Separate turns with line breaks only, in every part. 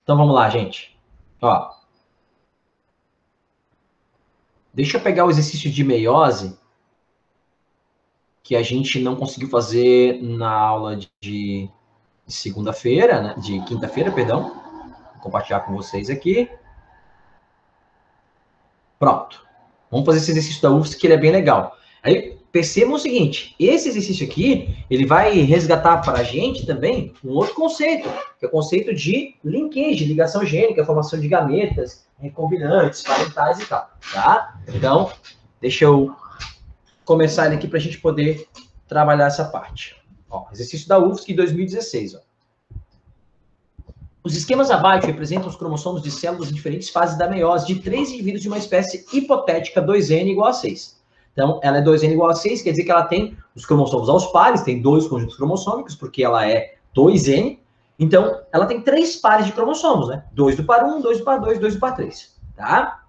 Então vamos lá, gente. Ó, deixa eu pegar o exercício de meiose que a gente não conseguiu fazer na aula de segunda-feira, né? De quinta-feira, perdão. Vou compartilhar com vocês aqui. Pronto. Vamos fazer esse exercício da UFSC, que ele é bem legal. Aí, percebam o seguinte, esse exercício aqui, ele vai resgatar para a gente também um outro conceito, que é o conceito de linkage, ligação gênica, formação de gametas, recombinantes, parentais e tal, tá? Então, deixa eu começar ele aqui para a gente poder trabalhar essa parte. Ó, exercício da UFSC 2016, ó. Os esquemas abaixo representam os cromossomos de células em diferentes fases da meiose de 3 indivíduos de uma espécie hipotética 2N igual a 6. Então, ela é 2N igual a 6, quer dizer que ela tem os cromossomos aos pares, tem 2 conjuntos cromossômicos, porque ela é 2N. Então, ela tem 3 pares de cromossomos, né? 2 do par 1, 2 do par 2, 2 do par 3, tá?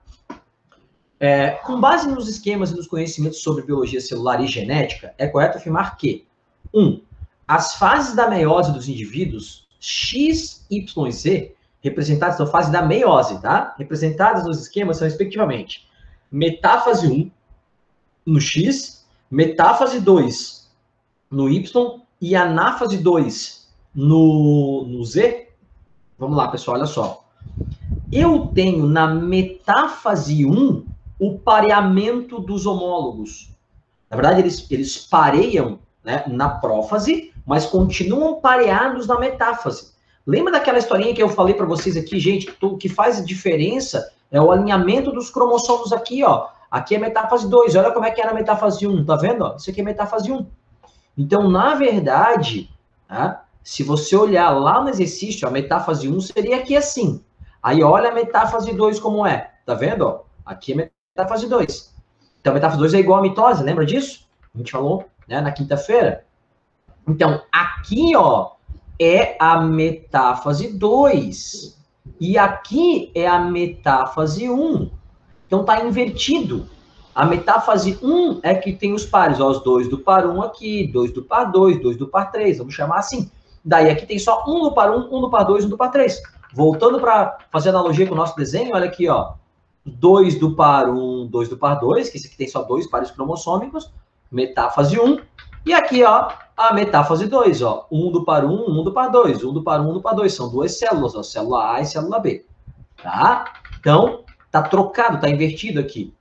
Com base nos esquemas e nos conhecimentos sobre biologia celular e genética, é correto afirmar que 1. As fases da meiose dos indivíduos X, Y e Z, representadas na fase da meiose, tá? Representadas nos esquemas são, respectivamente, metáfase 1 no X, metáfase 2 no Y e anáfase 2 no Z. Vamos lá, pessoal, olha só. Eu tenho na metáfase 1 o pareamento dos homólogos. Na verdade, eles pareiam, né, na prófase, mas continuam pareados na metáfase. Lembra daquela historinha que eu falei para vocês aqui, gente? O que faz a diferença é o alinhamento dos cromossomos aqui, ó. Aqui é metáfase 2, olha como é que era a metáfase 1, tá vendo? Ó? Isso aqui é metáfase 1. Então, na verdade, tá? Se você olhar lá no exercício, a metáfase 1 seria aqui assim. Aí olha a metáfase 2 como é, tá vendo? Ó? Aqui é metáfase 2. Então, a metáfase 2 é igual a mitose, lembra disso? A gente falou, né, na quinta-feira. Então, aqui, ó, é a metáfase 2. E aqui é a metáfase 1. Então, tá invertido. A metáfase 1 é que tem os pares, ó, os 2 do par 1 aqui, 2 do par 2, 2 do par 3, vamos chamar assim. Daí aqui tem só 1 do par 1, 1 do par 2, 1 do par 3. Voltando para fazer analogia com o nosso desenho, olha aqui, ó. 2 do par 1, 2 do par 2, que esse aqui tem só 2 pares cromossômicos, metáfase 1. E aqui, ó, a metáfase 2, ó, 1 do par 1, 1 do par 2, 1 do par 1, 1 do par 2, são duas células, ó, célula A e célula B, tá? Então, tá trocado, tá invertido aqui.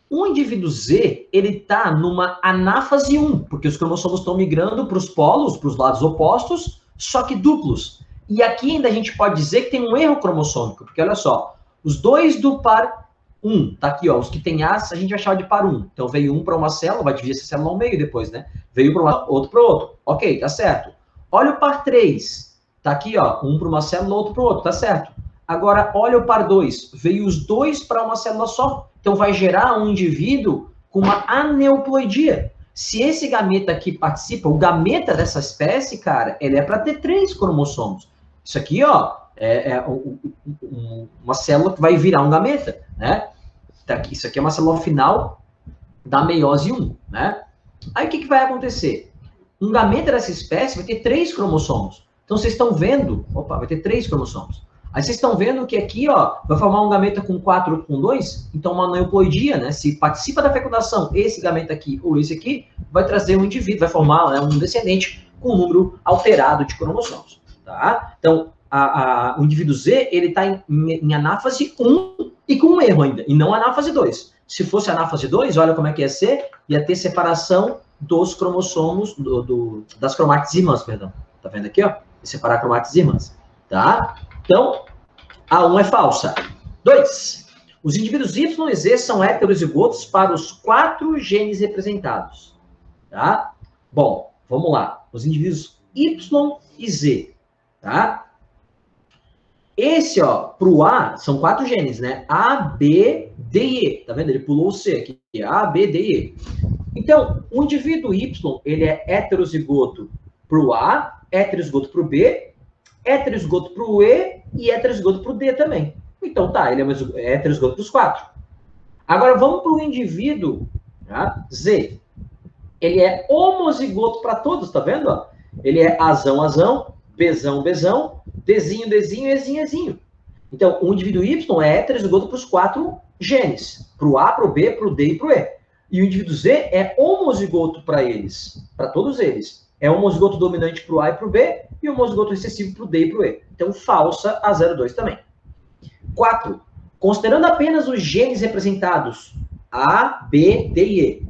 O indivíduo Z, ele tá numa anáfase 1, porque os cromossomos estão migrando para os polos, para os lados opostos, só que duplos. E aqui ainda a gente pode dizer que tem um erro cromossômico, porque olha só, os 2 do par 1, tá aqui, ó, os que tem As, a gente vai chamar de par 1. Então veio um para uma célula, vai dividir essa célula ao meio depois, né? Veio para outro para outro. Ok, tá certo. Olha o par 3, tá aqui, ó, um para uma célula, outro para o outro, tá certo. Agora, olha o par 2, veio os 2 para uma célula só. Então vai gerar um indivíduo com uma aneuploidia. Se esse gameta aqui participa, o gameta dessa espécie, cara, ele é para ter 3 cromossomos. Isso aqui, ó, uma célula que vai virar um gameta, né? Isso aqui é uma célula final da meiose 1, né? Aí o que vai acontecer? Um gameta dessa espécie vai ter 3 cromossomos. Então vocês estão vendo, opa, vai ter 3 cromossomos. Aí vocês estão vendo que aqui, ó, vai formar um gameta com 4 ou com 2, então uma aneuploidia, né? Se participa da fecundação esse gameta aqui ou esse aqui, vai trazer um indivíduo, vai formar, né, um descendente com um número alterado de cromossomos, tá? Então, o indivíduo Z, ele está em anáfase 1 e com um erro ainda, e não anáfase 2. Se fosse anáfase 2, olha como é que ia ser, ia ter separação dos cromossomos, das cromátides irmãs, perdão. Tá vendo aqui, ó? Separar cromátides irmãs, tá? Então, a 1 é falsa. 2. Os indivíduos Y e Z são heterozigotos para os 4 genes representados, tá? Bom, vamos lá. Os indivíduos Y e Z, tá? Esse, ó, pro A, são 4 genes, né? A, B, D e E. Tá vendo? Ele pulou o C aqui. A, B, D e E. Então, o indivíduo Y, ele é heterozigoto pro A, heterozigoto pro B, heterozigoto pro E e heterozigoto pro D também. Então, tá, ele é heterozigoto pros 4. Agora, vamos pro indivíduo, tá? Z. Ele é homozigoto para todos, tá vendo? Ele é Azão, Azão, Bzão, Bzão, Dzinho, Dzinho, Ezinho, Ezinho. Então, o indivíduo Y é heterozigoto para os 4 genes. Para o A, para o B, para o D e para o E. E o indivíduo Z é homozigoto para eles, para todos eles. É homozigoto dominante para o A e para o B, e homozigoto recessivo para o D e para o E. Então, falsa a 02 também. 4. Considerando apenas os genes representados A, B, D e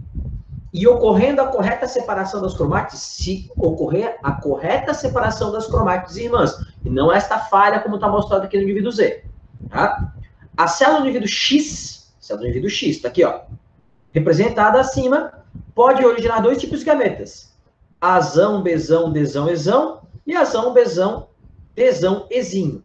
E ocorrendo a correta separação das cromátides, se ocorrer a correta separação das cromátides irmãs, e não esta falha como está mostrado aqui no indivíduo Z. Tá? A célula do indivíduo X, está aqui, ó, representada acima, pode originar 2 tipos de gametas. Azão, Bzão, Dzão, Ezão, e azão, Bzão, Dzão, Ezinho.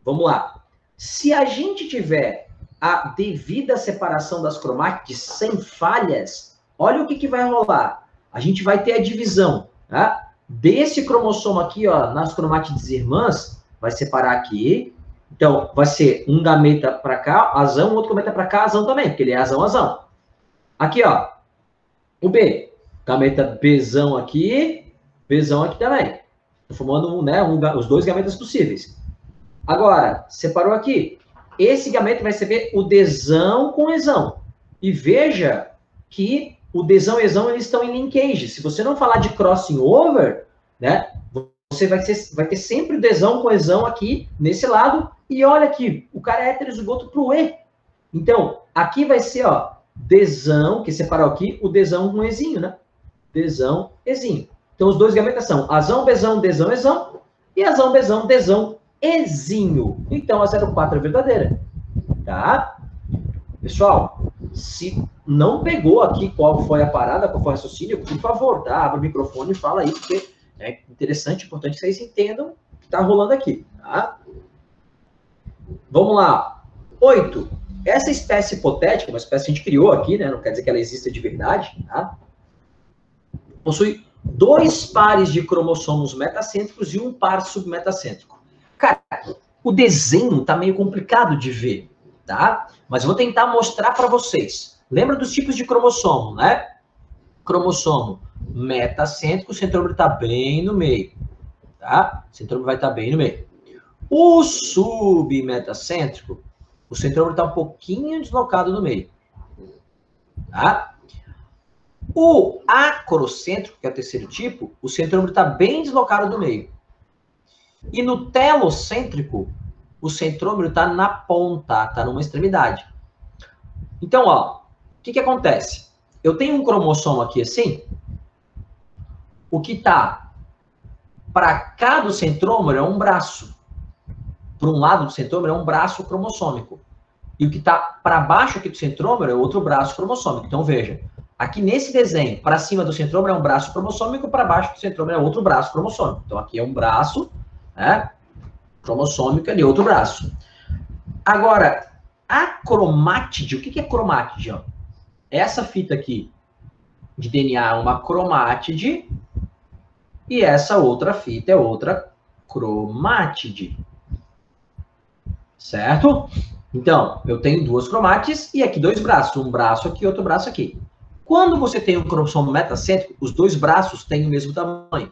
Vamos lá. Se a gente tiver a devida separação das cromátides sem falhas, olha o que vai rolar. A gente vai ter a divisão, tá? Desse cromossomo aqui, ó, nas cromátides irmãs, vai separar aqui. Então, vai ser um gameta para cá, azão, outro gameta para cá, azão também, porque ele é azão, azão. Aqui, ó, o B, gameta Bzão aqui também. Formando, né, os 2 gametas possíveis. Agora, separou aqui. Esse gameta vai receber o Dzão com Ezão. E veja que o Dzão e Ezão eles estão em linkage. Se você não falar de crossing over, né, você vai ter sempre o Dzão com Ezão aqui, nesse lado. E olha aqui, o cara é heterozigoto para o E. Então, aqui vai ser, ó, Dzão, que separou aqui, o Dzão com Ezinho, né? Dzão, Ezinho. Então, os 2 gametas são azão, Bzão, Dzão, Ezão. E azão, Bzão, Dzão, Ezinho. Então, a 04 é verdadeira. Tá? Pessoal, se não pegou aqui qual foi a parada, qual foi o raciocínio, por favor, tá? Abre o microfone e fala aí, porque é interessante, importante que vocês entendam o que está rolando aqui. Tá? Vamos lá. 8. Essa espécie hipotética, uma espécie que a gente criou aqui, né? Não quer dizer que ela exista de verdade, tá? Possui 2 pares de cromossomos metacêntricos e um par submetacêntrico. Cara, o desenho tá meio complicado de ver, tá? Mas eu vou tentar mostrar para vocês. Lembra dos tipos de cromossomo, né? Cromossomo metacêntrico, o centrômero tá bem no meio, tá? O centrômero vai estar bem no meio. O submetacêntrico, o centrômero tá um pouquinho deslocado no meio, tá? O acrocêntrico, que é o terceiro tipo, o centrômero está bem deslocado do meio. E no telocêntrico, o centrômero está na ponta, está numa extremidade. Então, ó, o que acontece? Eu tenho um cromossomo aqui assim, o que está para cá do centrômero é um braço. Para um lado do centrômero é um braço cromossômico. E o que está para baixo aqui do centrômero é outro braço cromossômico. Então, veja. Aqui nesse desenho, para cima do centrômero é um braço cromossômico, para baixo do centrômero é outro braço cromossômico. Então, aqui é um braço, né, cromossômico, ali outro braço. Agora, a cromátide, o que é cromátide? Ó? Essa fita aqui de DNA é uma cromátide e essa outra fita é outra cromátide. Certo? Então, eu tenho 2 cromátides e aqui 2 braços. Um braço aqui, outro braço aqui. Quando você tem um cromossomo metacêntrico, os 2 braços têm o mesmo tamanho.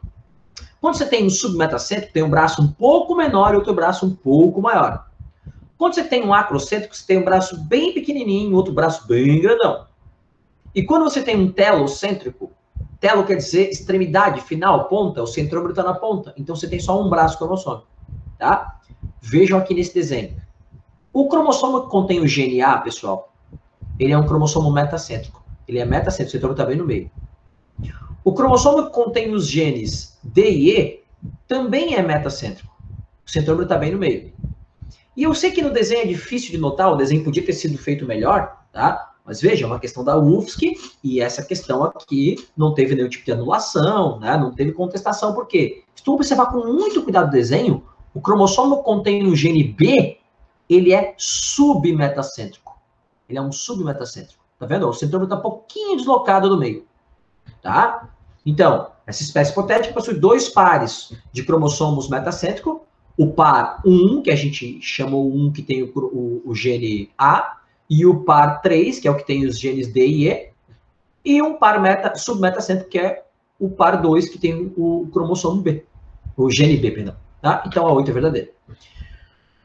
Quando você tem um submetacêntrico, tem um braço um pouco menor e outro braço um pouco maior. Quando você tem um acrocêntrico, você tem um braço bem pequenininho e outro braço bem grandão. E quando você tem um telocêntrico, telo quer dizer extremidade, final, ponta, o centrômero está na ponta. Então você tem só um braço cromossômico. Tá? Vejam aqui nesse desenho. O cromossomo que contém o gene A, pessoal, ele é um cromossomo metacêntrico. Ele é metacêntrico, o centrômero está bem no meio. O cromossomo que contém os genes D e E também é metacêntrico. O centrômero está bem no meio. E eu sei que no desenho é difícil de notar, o desenho podia ter sido feito melhor, tá? Mas veja, é uma questão da UFSC e essa questão aqui não teve nenhum tipo de anulação, né? Não teve contestação, por quê? Se tu observar com muito cuidado o desenho, o cromossomo que contém o gene B, ele é submetacêntrico. Ele é um submetacêntrico. Tá vendo? O centrômero está um pouquinho deslocado no meio. Tá? Então, essa espécie hipotética possui 2 pares de cromossomos metacêntricos. O par 1, que a gente chamou 1, que tem o gene A, e o par 3, que é o que tem os genes D e E, e um par submetacêntrico, que é o par 2, que tem o cromossomo B, o gene B, perdão. Tá? Então, a 8 é verdadeira.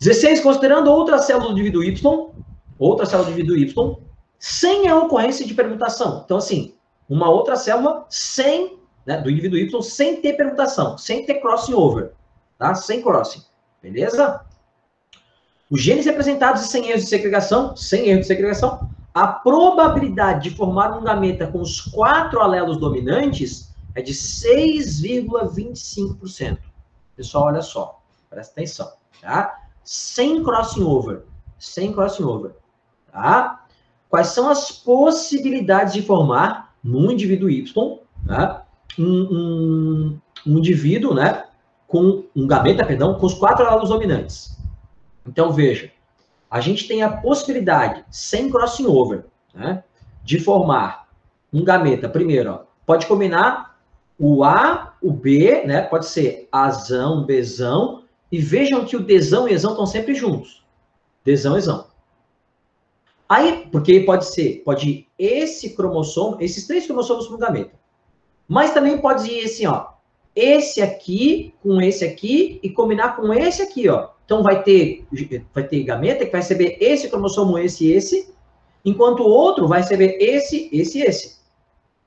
16, considerando outra célula do indivíduo Y, sem a ocorrência de permutação. Então, assim, uma outra célula sem, né, do indivíduo Y, sem ter permutação, sem ter crossing over, tá? Sem crossing, beleza? Os genes representados e sem erros de segregação, a probabilidade de formar um gameta com os 4 alelos dominantes é de 6,25%. Pessoal, olha só, presta atenção, tá? Sem crossing over, tá? Quais são as possibilidades de formar no indivíduo Y, tá? um indivíduo, né, com um gameta, perdão, com os 4 alelos dominantes. Então, veja, a gente tem a possibilidade, sem crossing over, né, de formar um gameta. Primeiro, ó, pode combinar o A, o B, né, pode ser Azão, Bzão, e vejam que o Dzão e Ezão estão sempre juntos. Dzão, Ezão. Aí, porque pode ir esse cromossomo, esses 3 cromossomos para um gameta. Mas também pode ir assim, ó, esse aqui com esse aqui e combinar com esse aqui, ó. Então, vai ter gameta que vai receber esse cromossomo, esse, enquanto o outro vai receber esse.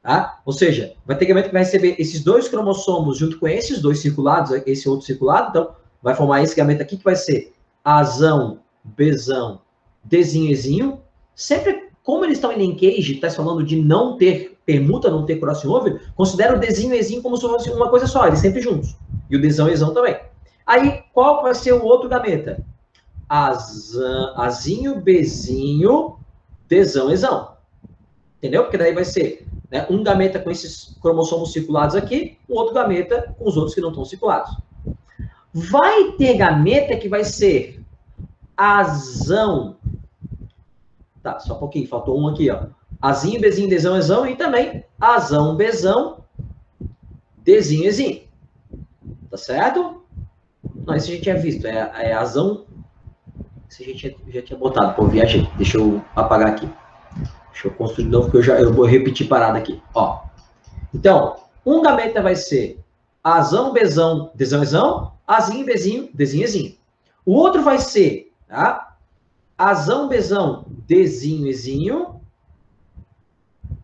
Tá? Ou seja, vai ter gameta que vai receber esses 2 cromossomos junto com esses 2 circulados, esse outro circulado, então, vai formar esse gameta aqui que vai ser Azão, Bzão, Dzinho, Ezinho. Sempre, como eles estão em linkage, está falando de não ter permuta, não ter crossing over, considera o Dzinho e Ezinho como se fosse uma coisa só, eles sempre juntos. E o Dzão e Ezão também. Aí, qual vai ser o outro gameta? Azinho, Bzinho, Dzão, Ezão. Entendeu? Porque daí vai ser, né, um gameta com esses cromossomos circulados aqui, o outro gameta com os outros que não estão circulados. Vai ter gameta que vai ser Azão. Tá, só um pouquinho, faltou um aqui, ó. Azinho, Bzinho, Dzão, Ezão, e também Azão, Bzão, Dzinho, Ezinho. Tá certo? Não, esse a gente tinha visto, é Azão. Esse a gente já tinha botado, pô, viajei. Deixa eu apagar aqui. Deixa eu construir de novo, porque eu vou repetir parada aqui, ó. Então, um gameta vai ser Azão, Bzão, Dzão, Ezão, Azinho, Bzinho, Dzinho, Ezinho. O outro vai ser, tá? Azão, Bzão, Dzinho, Ezinho,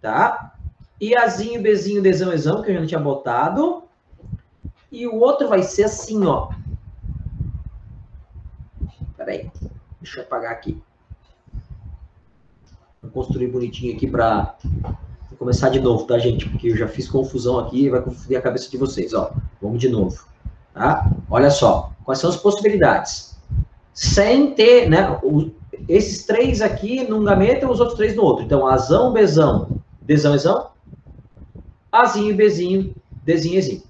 tá? E Azinho, Bzinho, Dzão, Ezão, que eu já não tinha botado. E o outro vai ser assim, ó. Peraí, deixa eu apagar aqui. Vou construir bonitinho aqui para começar de novo, tá, gente? Porque eu já fiz confusão aqui e vai confundir a cabeça de vocês, ó. Vamos de novo, tá? Olha só, quais são as possibilidades? Sem ter, né, esses 3 aqui num gameta e os outros 3 no outro. Então, Azão, Bzão, Dzão, Ezão, Azinho, Bzinho, Dzinho, Ezinho.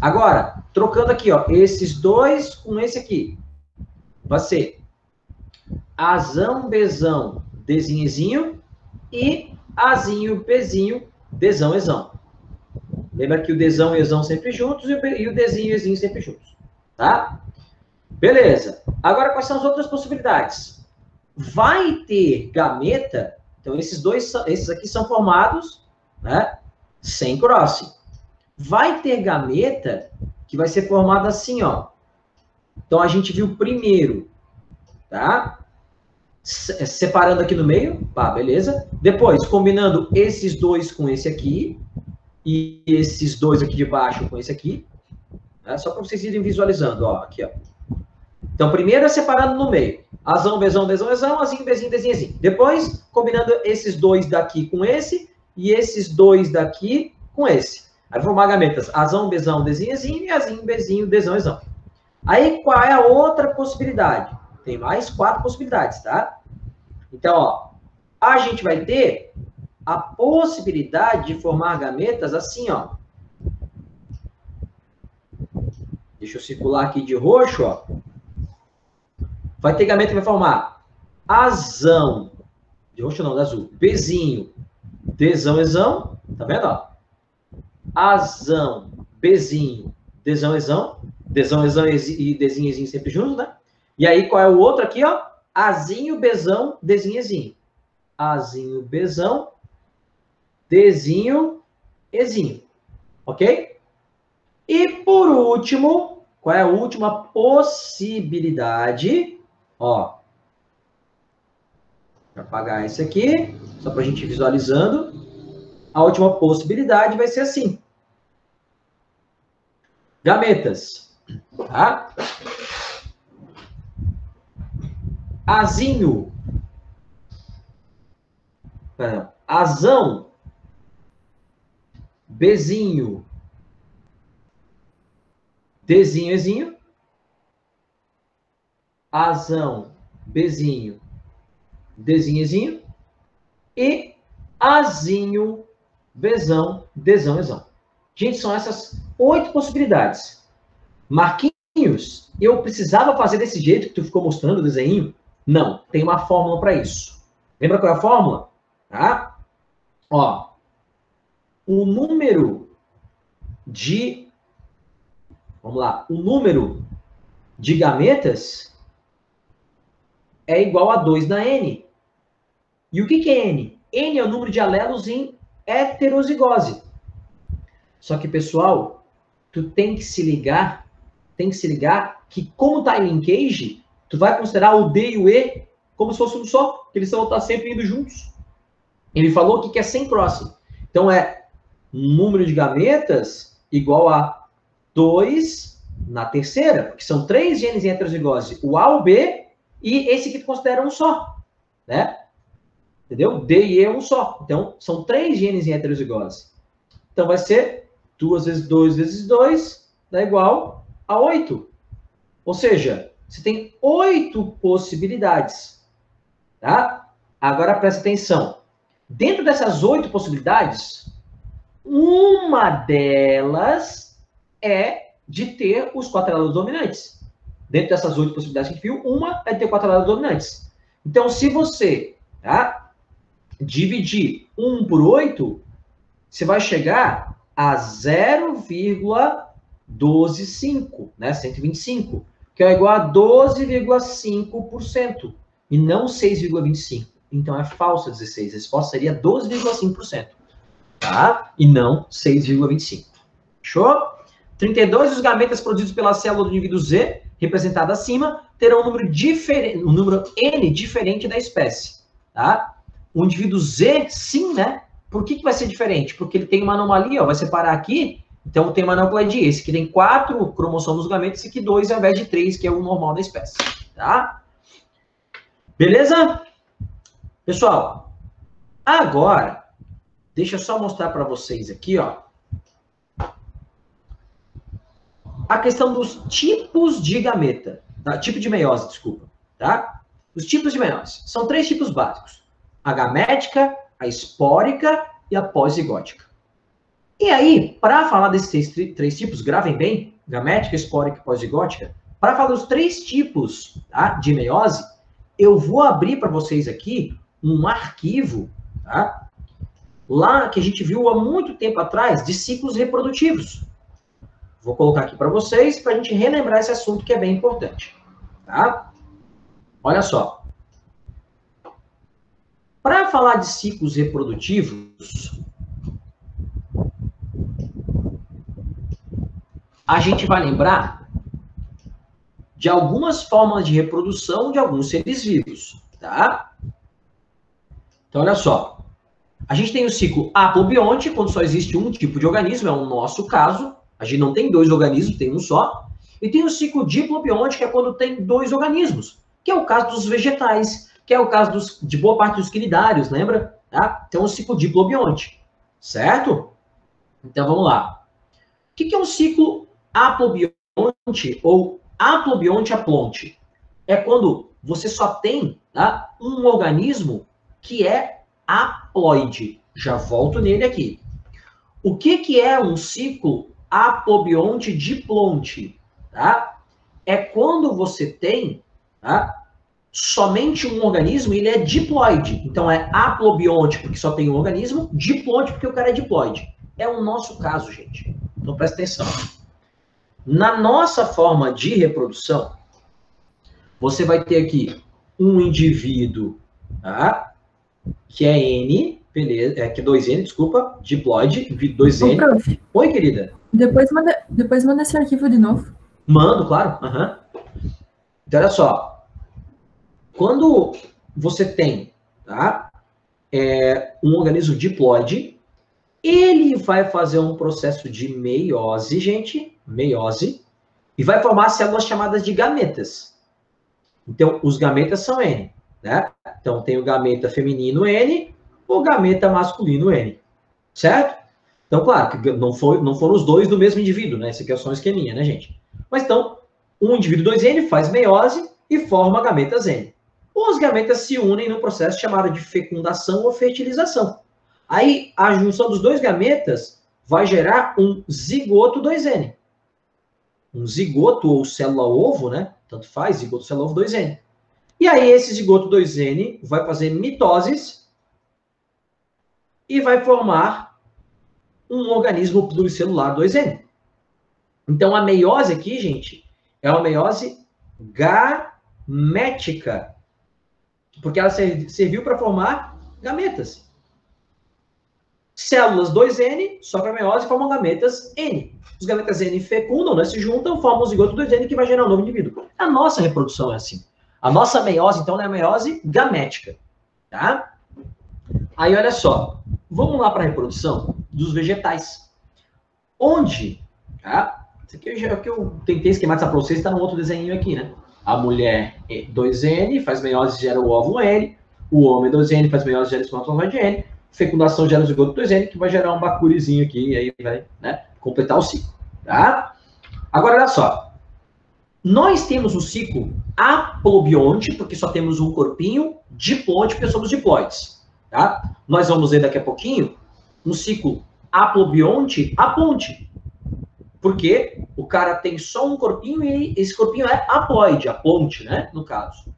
Agora, trocando aqui, ó, esses 2 com esse aqui. Vai ser Azão, Bzão, Dzinho, Ezinho e Azinho, Bzinho, Dzão, Ezão. Lembra que o Dzão e Ezão sempre juntos e o Dzinho e Ezinho sempre juntos, tá? Beleza. Agora, quais são as outras possibilidades? Vai ter gameta, então esses aqui são formados, né, sem crossing. Vai ter gameta que vai ser formado assim, ó. Então, a gente viu primeiro, tá? Separando aqui no meio, pá, beleza. Depois, combinando esses 2 com esse aqui, e esses 2 aqui de baixo com esse aqui, né? Só para vocês irem visualizando, ó, aqui, ó. Então, primeiro é separando no meio. Azão, Bzão, Dzão, Ezão, Azinho, Bzinho, Dzinho, Ezinho. Depois, combinando esses 2 daqui com esse, e esses 2 daqui com esse. Aí formar gametas Azão, Bzão, Dzinho, Ezinho, e Azinho, Bzinho, Dzão, Ezão. Aí, qual é a outra possibilidade? Tem mais 4 possibilidades, tá? Então, ó, a gente vai ter a possibilidade de formar gametas assim, ó. Deixa eu circular aqui de roxo, ó. Vai ter gameta que vai formar Azão, de roxo não, de azul, Bzinho, Dzão, Ezão, tá vendo, ó? Azão, Bzinho, Dzão, Ezão, Dzão, Ezão e Dzinho, Ezinho sempre juntos, né? E aí, qual é o outro aqui, ó? Azinho, Bzão, Dzinho, Ezinho. Azinho, Bzão, Dzinho, Ezinho. Ok? E, por último, qual é a última possibilidade? Ó, vou apagar esse aqui, só para a gente ir visualizando. A última possibilidade vai ser assim. Gametas, tá? Azinho. Perdão. Azão. Bezinho. Dezinho, Ezinho. Azão. Bezinho. Dezinho, Ezinho. E Azinho. Bezão. Dezão, Ezão. Gente, são essas 8 possibilidades. Marquinhos, eu precisava fazer desse jeito que tu ficou mostrando o desenho? Não, tem uma fórmula para isso. Lembra qual é a fórmula? Tá? Ó, o número de... Vamos lá. O número de gametas é igual a 2 na N. E o que é N? N é o número de alelos em heterozigose. Só que, pessoal, tu tem que se ligar que, como tá em linkage, tu vai considerar o D e o E como se fosse um só, que eles vão estar sempre indo juntos. Ele falou que é sem crossing. Então, é número de gametas igual a 2 na terceira, porque são 3 genes em heterozigose, o A, o B, e esse que tu considera um só, né? Entendeu? D e E é um só. Então, são 3 genes em heterozigose. Então, vai ser 2 vezes 2 vezes 2 dá igual a 8. Ou seja, você tem 8 possibilidades. Tá? Agora, presta atenção. Dentro dessas 8 possibilidades, uma delas é de ter os 4 alelos dominantes. Dentro dessas 8 possibilidades que a gente viu, uma é de ter 4 alelos dominantes. Então, se você dividir 1 por 8, você vai chegar a 0,125, né? 125, que é igual a 12,5%, e não 6,25%. Então, é falsa 16. A resposta seria 12,5%, tá? E não 6,25%. Fechou? 32, os gametas produzidos pela célula do indivíduo Z, representado acima, terão um número diferente, um número N diferente da espécie, tá? O indivíduo Z, sim, né? Por que vai ser diferente? Porque ele tem uma anomalia, ó, vai separar aqui, então tem uma aneuploidia. Esse que tem 4 cromossomos do gameta, esse aqui 2 ao invés de 3, que é o normal da espécie, tá? Beleza? Pessoal, agora, deixa eu só mostrar para vocês aqui, ó, a questão dos tipos de gameta, tá? Tipo de meiose, desculpa, tá? Os tipos de meiose. São 3 tipos básicos. A gamética, a espórica e a pós-zigótica. E aí, para falar desses 3 tipos, gravem bem, gamética, espórica e pós-zigótica, para falar dos 3 tipos, tá, de meiose, eu vou abrir para vocês aqui um arquivo, tá, lá que a gente viu há muito tempo atrás, de ciclos reprodutivos. Vou colocar aqui para vocês, para a gente relembrar esse assunto que é bem importante. Tá? Olha só. Para falar de ciclos reprodutivos, a gente vai lembrar de algumas formas de reprodução de alguns seres vivos. Tá? Então, olha só. A gente tem o ciclo aplobionte, quando só existe um tipo de organismo, é o nosso caso. A gente não tem 2 organismos, tem um só. E tem o ciclo diplobionte, que é quando tem 2 organismos, que é o caso dos vegetais, que é o caso de boa parte dos quinidários, lembra? Tá? Então, o ciclo diplobionte, certo? Então, vamos lá. O que é um ciclo aplobionte ou aplobionte-aplonte? É quando você só tem, tá, um organismo que é haploide. Já volto nele aqui. O que é um ciclo aplobionte-diplonte? Tá? É quando você tem, tá, somente um organismo, ele é diploide. Então, é aplobionte porque só tem um organismo, diplonte porque o cara é diploide. É o nosso caso, gente. Então, presta atenção. Na nossa forma de reprodução, você vai ter aqui um indivíduo, tá, que é N, beleza, que é 2N, desculpa, diploide, 2N.
Ô, prof.
Oi, querida.
Depois manda esse arquivo de novo.
Mando, claro. Uhum. Então, olha só. quando você tem, tá, um organismo diploide, ele vai fazer um processo de meiose, gente, meiose, e vai formar células chamadas de gametas. Então, os gametas são N, né? Então, tem o gameta feminino N, o gameta masculino N, certo? Então, claro, que não foram os dois do mesmo indivíduo, né? Esse aqui é só um esqueminha, né, gente? Mas, então, um indivíduo 2N faz meiose e forma gametas N. Os gametas se unem num processo chamado de fecundação ou fertilização. Aí, a junção dos dois gametas vai gerar um zigoto 2N. Um zigoto ou célula-ovo, né? Tanto faz, zigoto, célula-ovo 2N. E aí, esse zigoto 2N vai fazer mitoses e vai formar um organismo pluricelular 2N. Então, a meiose aqui, gente, é uma meiose gamética, porque ela serviu para formar gametas. Células 2N, só para meiose, formam gametas N. Os gametas N fecundam, né, se juntam, formam o zigoto 2N que vai gerar um novo indivíduo. A nossa reprodução é assim. A nossa meiose, então, é a meiose gamética. Tá? Aí, olha só. Vamos lá para a reprodução dos vegetais. Onde, tá? Isso aqui é o que eu tentei esquematizar para vocês, está no outro desenho aqui, né? A mulher 2N faz meiose e gera o óvulo N. O homem 2N faz meiose e gera espermatozoide N. Fecundação gera o zigoto 2N, que vai gerar um bacurizinho aqui, e aí vai, né, completar o ciclo. Tá? Agora, olha só. Nós temos o ciclo aplobionte, porque só temos um corpinho, diploide, porque somos diploides. Tá? Nós vamos ver daqui a pouquinho um ciclo aplobionte aponte. Porque o cara tem só um corpinho e esse corpinho é haploide, aponte, né? No caso.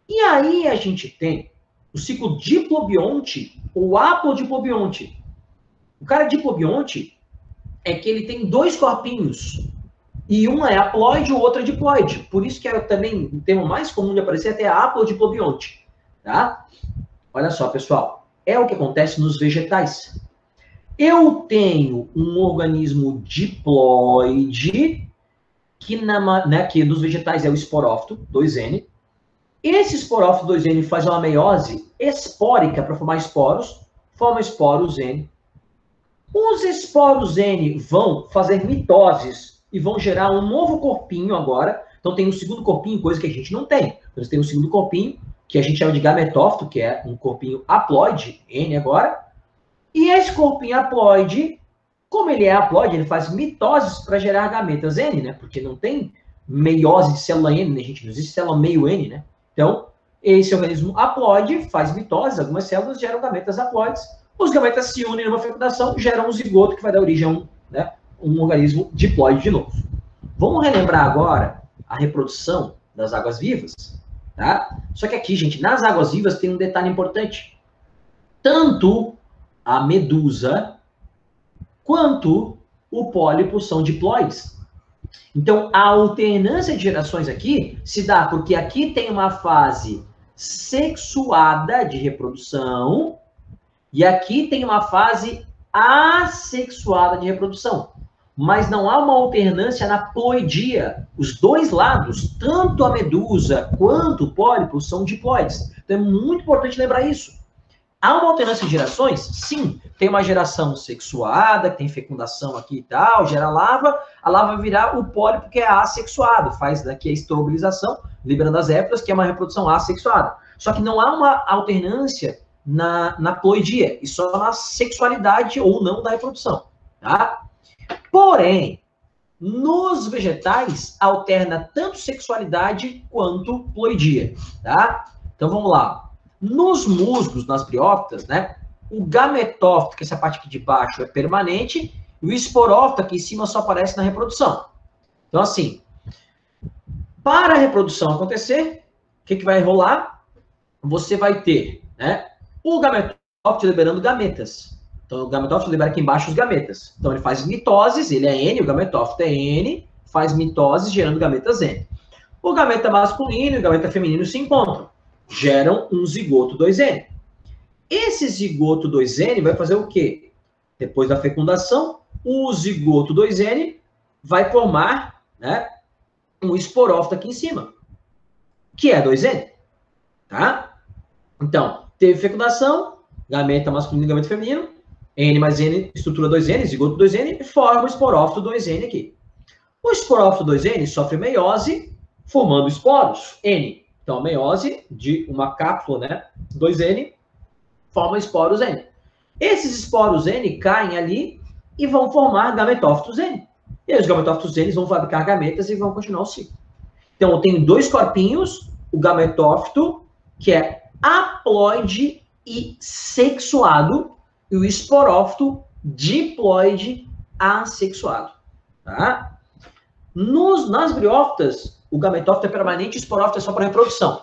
E aí a gente tem o ciclo diplobionte ou aplodiplobionte. O cara diplobionte é que ele tem dois corpinhos. E um é haploide e o outro é diploide. Por isso que é também o termo mais comum de aparecer até aplodiplobionte. Tá? Olha só, pessoal. É o que acontece nos vegetais. Eu tenho um organismo diploide, que dos vegetais é o esporófito, 2N. Esse esporófito 2N faz uma meiose espórica para formar esporos, forma esporos N. Os esporos N vão fazer mitoses e vão gerar um novo corpinho agora. Então tem um segundo corpinho, coisa que a gente não tem. Então tem um segundo corpinho, que a gente chama de gametófito, que é um corpinho haploide, N agora. E esse corpinho haploide, como ele é haploide, ele faz mitoses para gerar gametas N, né? Porque não tem meiose de célula N, né, gente? Não existe célula meio N, né? Então, esse organismo haploide faz mitoses, algumas células geram gametas haploides. Os gametas se unem numa fecundação, geram um zigoto que vai dar origem a um organismo diploide de novo. Vamos relembrar agora a reprodução das águas-vivas, tá? Só que aqui, gente, nas águas-vivas tem um detalhe importante. Tanto a medusa quanto o pólipo são diploides. Então, a alternância de gerações aqui se dá porque aqui tem uma fase sexuada de reprodução e aqui tem uma fase assexuada de reprodução. Mas não há uma alternância na ploidia. Os dois lados, tanto a medusa quanto o pólipo, são diploides. Então, é muito importante lembrar isso. Há uma alternância de gerações? Sim. Tem uma geração sexuada, que tem fecundação aqui e tal, gera lava. A lava vai virar o pólipo, que é assexuado. Faz daqui a estrobilização, liberando as épolas, que é uma reprodução assexuada. Só que não há uma alternância na ploidia, e só na sexualidade ou não da reprodução. Tá? Porém, nos vegetais, alterna tanto sexualidade quanto ploidia. Tá? Então, vamos lá. Nos musgos, nas briófitas, né, o gametófito, que é essa parte aqui de baixo, é permanente, e o esporófito aqui em cima só aparece na reprodução. Então, assim, para a reprodução acontecer, o que vai rolar? Você vai ter, né, o gametófito liberando gametas. Então, o gametófito libera aqui embaixo os gametas. Então, ele faz mitoses, ele é N, o gametófito é N, faz mitoses gerando gametas N. O gameta masculino e o gameta feminino se encontram. Geram um zigoto 2N. Esse zigoto 2N vai fazer o quê? Depois da fecundação, o zigoto 2N vai formar, né, um esporófito aqui em cima, que é 2N. tá? Então, teve fecundação, gameta masculino e gameta feminino, N mais N, estrutura 2N, zigoto 2N, forma o esporófito 2N aqui. O esporófito 2N sofre meiose, formando esporos, N. Então, a meiose de uma cápsula, né, 2N, forma esporos N. Esses esporos N caem ali e vão formar gametófitos N. E aí os gametófitos N vão fabricar gametas e vão continuar o ciclo. Então, eu tenho dois corpinhos, o gametófito, que é haploide e sexuado, e o esporófito diploide assexuado. Tá? Nas briófitas, o gametófito é permanente e o esporófito é só para reprodução.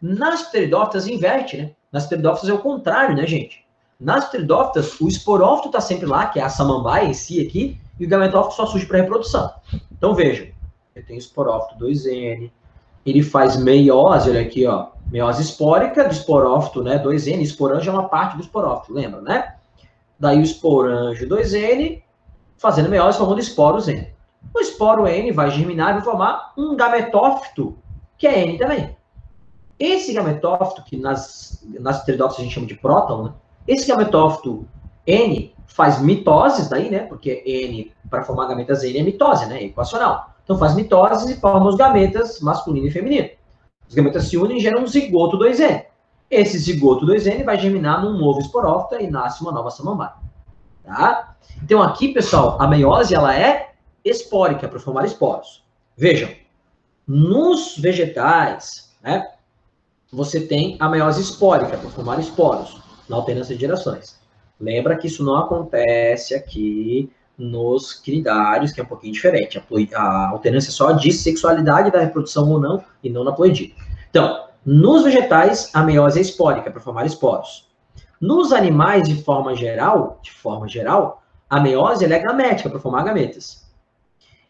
Nas pteridófitas, inverte, né? Nas pteridófitas é o contrário, né, gente? Nas pteridófitas, o esporófito está sempre lá, que é a samambaia em si aqui, e o gametófito só surge para reprodução. Então, vejam, eu tenho esporófito 2N, ele faz meiose, olha aqui, ó, meiose espórica do esporófito, né, 2N, esporanjo é uma parte do esporófito, lembra, né? Daí o esporanjo 2N, fazendo meiose, formando esporos N. O esporo N vai germinar e vai formar um gametófito, que é N também. Esse gametófito, que nas pteridófitas a gente chama de próton, né? Esse gametófito N faz mitoses daí, né? Porque N, para formar gametas N, é mitose, né? É equacional. Então faz mitoses e forma os gametas masculino e feminino. Os gametas se unem e geram um zigoto 2N. Esse zigoto 2N vai germinar num novo esporófita e nasce uma nova samambaia. Tá? Então aqui, pessoal, a meiose ela é espórica, para formar esporos. Vejam, nos vegetais, né, você tem a meiose espórica, para formar esporos, na alternância de gerações. Lembra que isso não acontece aqui nos cnidários, que é um pouquinho diferente. A alternância é só de sexualidade da reprodução ou não, e não na ploidia. Então, nos vegetais, a meiose é espórica, para formar esporos. Nos animais, de forma geral, a meiose ela é gamética, para formar gametas.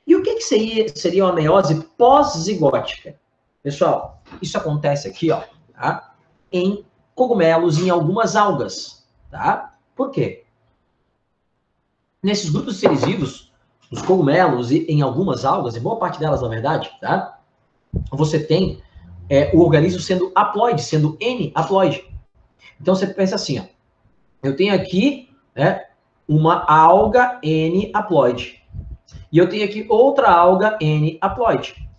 E o que seria uma meiose pós-zigótica? Pessoal, isso acontece aqui, ó, tá? Em cogumelos e em algumas algas, tá? Por quê? Nesses grupos de seres vivos, nos cogumelos e em algumas algas, em boa parte delas, na verdade, tá? Você tem o organismo sendo haploide, sendo N-haploide. Então, você pensa assim, ó. Eu tenho aqui, né, uma alga N-haploide. E eu tenho aqui outra alga N-haploide.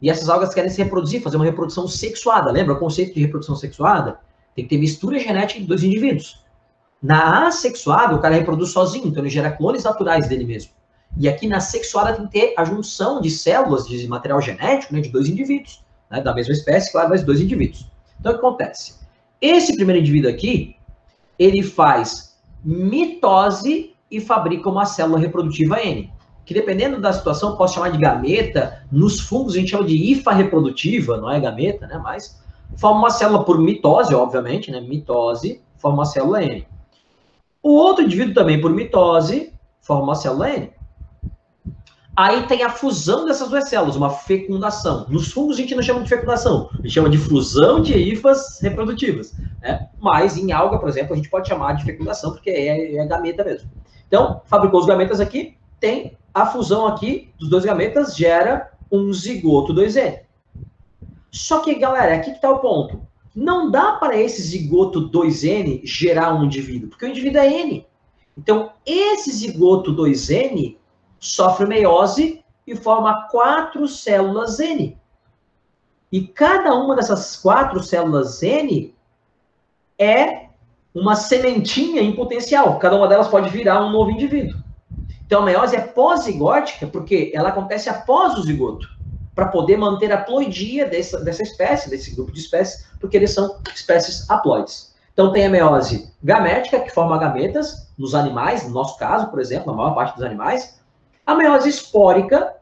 E essas algas querem se reproduzir, fazer uma reprodução sexuada. Lembra o conceito de reprodução sexuada? Tem que ter mistura genética de dois indivíduos. Na assexuada, o cara reproduz sozinho, então ele gera clones naturais dele mesmo. E aqui na sexuada tem que ter a junção de células, de material genético, né, de dois indivíduos, né, da mesma espécie, claro, mas dois indivíduos. Então, o que acontece? Esse primeiro indivíduo aqui, ele faz mitose e fabrica uma célula reprodutiva N, que dependendo da situação, posso chamar de gameta. Nos fungos a gente chama de hifa reprodutiva, não é gameta, né, mas forma uma célula por mitose, obviamente, né, mitose, forma uma célula N. O outro indivíduo também, por mitose, forma uma célula N. Aí tem a fusão dessas duas células, uma fecundação. Nos fungos a gente não chama de fecundação, a gente chama de fusão de hifas reprodutivas. Né? Mas em alga, por exemplo, a gente pode chamar de fecundação, porque é gameta mesmo. Então, fabricou os gametas aqui, tem a fusão aqui dos dois gametas, gera um zigoto 2N. Só que, galera, aqui que está o ponto. Não dá para esse zigoto 2N gerar um indivíduo, porque o indivíduo é N. Então, esse zigoto 2N sofre meiose e forma 4 células N. E cada uma dessas 4 células N é uma sementinha em potencial. Cada uma delas pode virar um novo indivíduo. Então, a meiose é pós-zigótica porque ela acontece após o zigoto, para poder manter a ploidia dessa espécie, desse grupo de espécies, porque eles são espécies haploides. Então, tem a meiose gamética, que forma gametas nos animais, no nosso caso, por exemplo, na maior parte dos animais. A meiose espórica,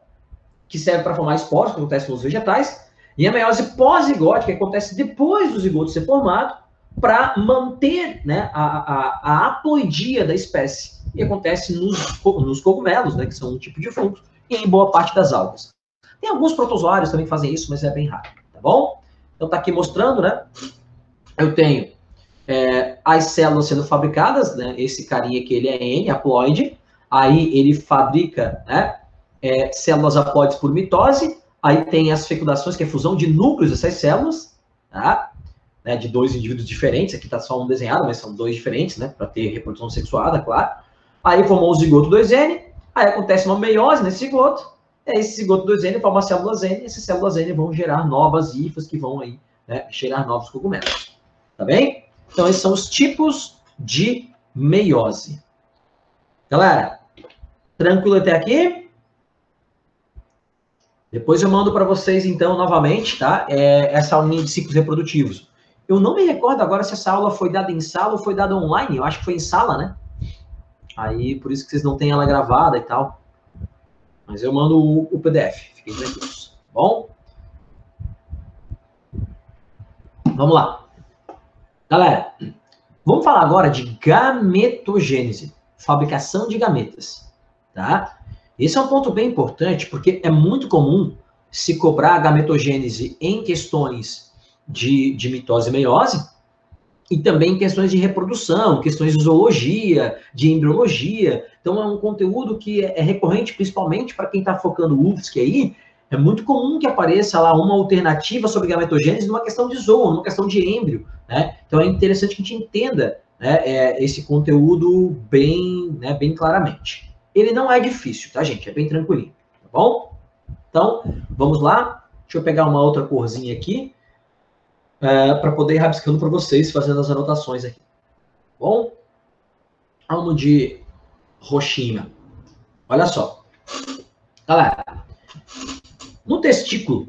que serve para formar esporos, que acontece nos vegetais. E a meiose pós-zigótica, que acontece depois do zigoto ser formado, para manter, né, a haploidia da espécie. E acontece nos cogumelos, né, que são um tipo de fungo, e em boa parte das algas. Tem alguns protozoários também que fazem isso, mas é bem raro, tá bom? Então tá aqui mostrando, né? Eu tenho as células sendo fabricadas, né? Esse carinha aqui, ele é N, haploide. Aí ele fabrica, né, células haploides por mitose. Aí tem as fecundações, que é a fusão de núcleos dessas células, tá? né, de dois indivíduos diferentes, aqui está só um desenhado, mas são dois diferentes, né, para ter reprodução sexuada, claro. Aí formou o zigoto 2N, aí acontece uma meiose nesse zigoto, esse zigoto 2N forma células N, e essas células N vão gerar novas hifas que vão aí, né, gerar novos cogumelos. Tá bem? Então, esses são os tipos de meiose. Galera, tranquilo até aqui? Depois eu mando para vocês, então, novamente, tá? Essa aulinha de ciclos reprodutivos. Eu não me recordo agora se essa aula foi dada em sala ou foi dada online. Eu acho que foi em sala, né? Aí, por isso que vocês não têm ela gravada e tal. Mas eu mando o PDF. Fiquem tranquilos. Tá bom? Vamos lá. Galera, vamos falar agora de gametogênese. Fabricação de gametas. Tá? Esse é um ponto bem importante, porque é muito comum se cobrar a gametogênese em questões de mitose e meiose, e também em questões de reprodução, questões de zoologia, de embriologia. Então, é um conteúdo que é recorrente, principalmente para quem está focando o UFSC aí. É muito comum que apareça lá uma alternativa sobre gametogênese numa questão de zoo, numa questão de êmbrio, né? Então, é interessante que a gente entenda, né, esse conteúdo bem, né, bem claramente. Ele não é difícil, tá, gente? É bem tranquilinho, tá bom? Então, vamos lá. Deixa eu pegar uma outra corzinha aqui, para poder ir rabiscando para vocês, fazendo as anotações aqui. Bom? Vamos de roxinha. Olha só. Galera, no testículo,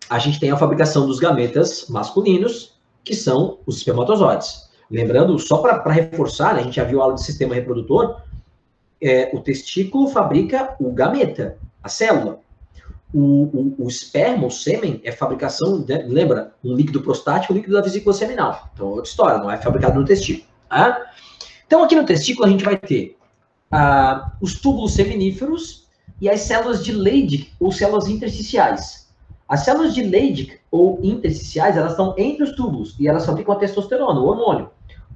a gente tem a fabricação dos gametas masculinos, que são os espermatozoides. Lembrando, só para reforçar, né, a gente já viu a aula de sistema reprodutor, o testículo fabrica o gameta, a célula. O esperma, o sêmen, é fabricação, né, lembra, um líquido prostático, um líquido da vesícula seminal. Então, outra história, não é fabricado no testículo. Tá? Então, aqui no testículo, a gente vai ter os túbulos seminíferos e as células de Leydig, ou células intersticiais. As células de Leydig, ou intersticiais, elas estão entre os túbulos, e elas fabricam a testosterona, o hormônio.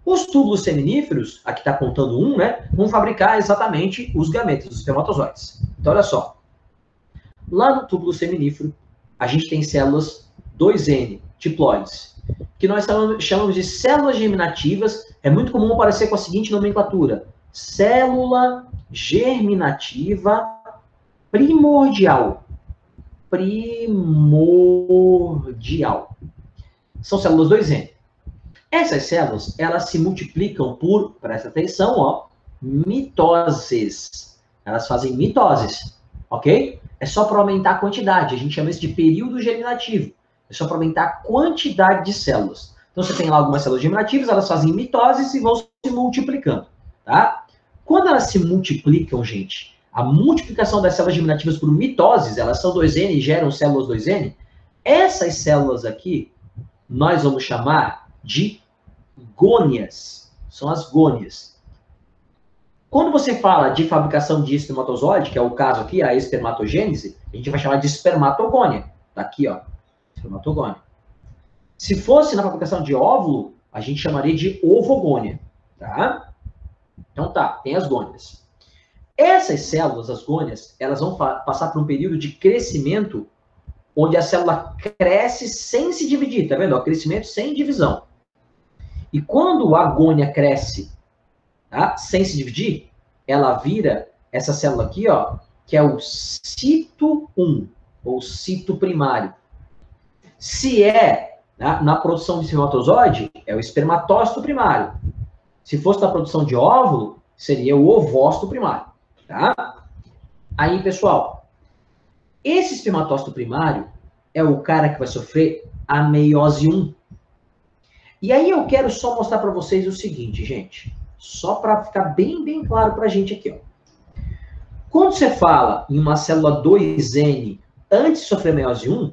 Os túbulos seminíferos, aqui está contando um, né, vão fabricar exatamente os gametas, os espermatozoides. Então, olha só. Lá no túbulo seminífero, a gente tem células 2N, diploides, que nós chamamos de células germinativas. É muito comum aparecer com a seguinte nomenclatura: célula germinativa primordial. Primordial. São células 2N. Essas células, elas se multiplicam por, presta atenção, ó, mitoses. Elas fazem mitoses, ok? É só para aumentar a quantidade. A gente chama isso de período germinativo. É só para aumentar a quantidade de células. Então, você tem lá algumas células germinativas, elas fazem mitoses e vão se multiplicando, tá? Quando elas se multiplicam, gente, a multiplicação das células germinativas por mitoses, elas são 2N e geram células 2N, essas células aqui, nós vamos chamar de gônias. São as gônias. Quando você fala de fabricação de espermatozoide, que é o caso aqui, a espermatogênese, a gente vai chamar de espermatogônia. Tá aqui, ó, espermatogônia. Se fosse na fabricação de óvulo, a gente chamaria de ovogônia, tá? Então tá, tem as gônias. Essas células, as gônias, elas vão passar por um período de crescimento onde a célula cresce sem se dividir, tá vendo? Ó, crescimento sem divisão. E quando a gônia cresce, tá, sem se dividir, ela vira essa célula aqui, ó, que é o cito 1, ou cito primário. Se é, tá, na produção de espermatozoide, é o espermatócito primário. Se fosse na produção de óvulo, seria o ovócito primário, tá? Aí, pessoal, esse espermatócito primário é o cara que vai sofrer a meiose 1. E aí eu quero só mostrar para vocês o seguinte, gente. Só para ficar bem claro para a gente aqui, ó. Quando você fala em uma célula 2N antes de sofrer meiose 1,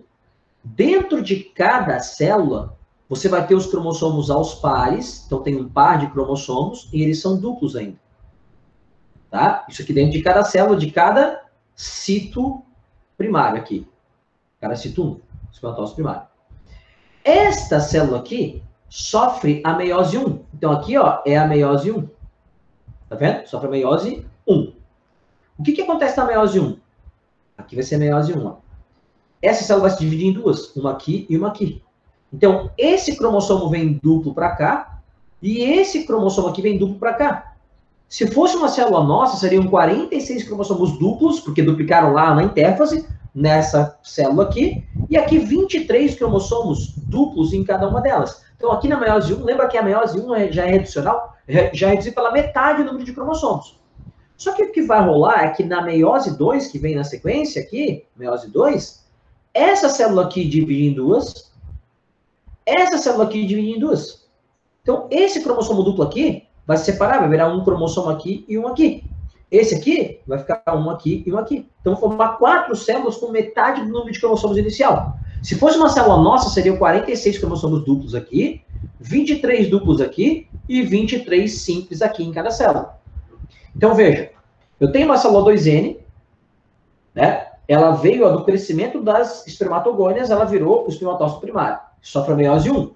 dentro de cada célula, você vai ter os cromossomos aos pares. Então tem um par de cromossomos e eles são duplos ainda. Tá? Isso aqui dentro de cada célula, de cada cito primário aqui. Cada cito 1, espermatócito primário. Esta célula aqui sofre a meiose 1. Então, aqui, ó, é a meiose 1. Tá vendo? Sofre a meiose 1. O que acontece na meiose 1? Aqui vai ser a meiose 1, ó. Essa célula vai se dividir em duas. Uma aqui e uma aqui. Então, esse cromossomo vem duplo para cá, e esse cromossomo aqui vem duplo para cá. Se fosse uma célula nossa, seriam 46 cromossomos duplos, porque duplicaram lá na intérfase, nessa célula aqui, e aqui 23 cromossomos duplos em cada uma delas. Então, aqui na meiose 1, lembra que a meiose 1 já é reducional? Já é reduzir pela metade o número de cromossomos. Só que o que vai rolar é que na meiose 2, que vem na sequência aqui, meiose 2, essa célula aqui divide em duas, essa célula aqui divide em duas. Então, esse cromossomo duplo aqui vai se separar, vai virar um cromossomo aqui e um aqui. Esse aqui vai ficar um aqui e um aqui. Então, vou formar 4 células com metade do número de cromossomos inicial. Se fosse uma célula nossa, seriam 46 cromossomos duplos aqui, 23 duplos aqui e 23 simples aqui em cada célula. Então, veja, eu tenho uma célula 2N, né? Ela veio do crescimento das espermatogônias, ela virou o espermatócito primário. Sofre a meiose 1.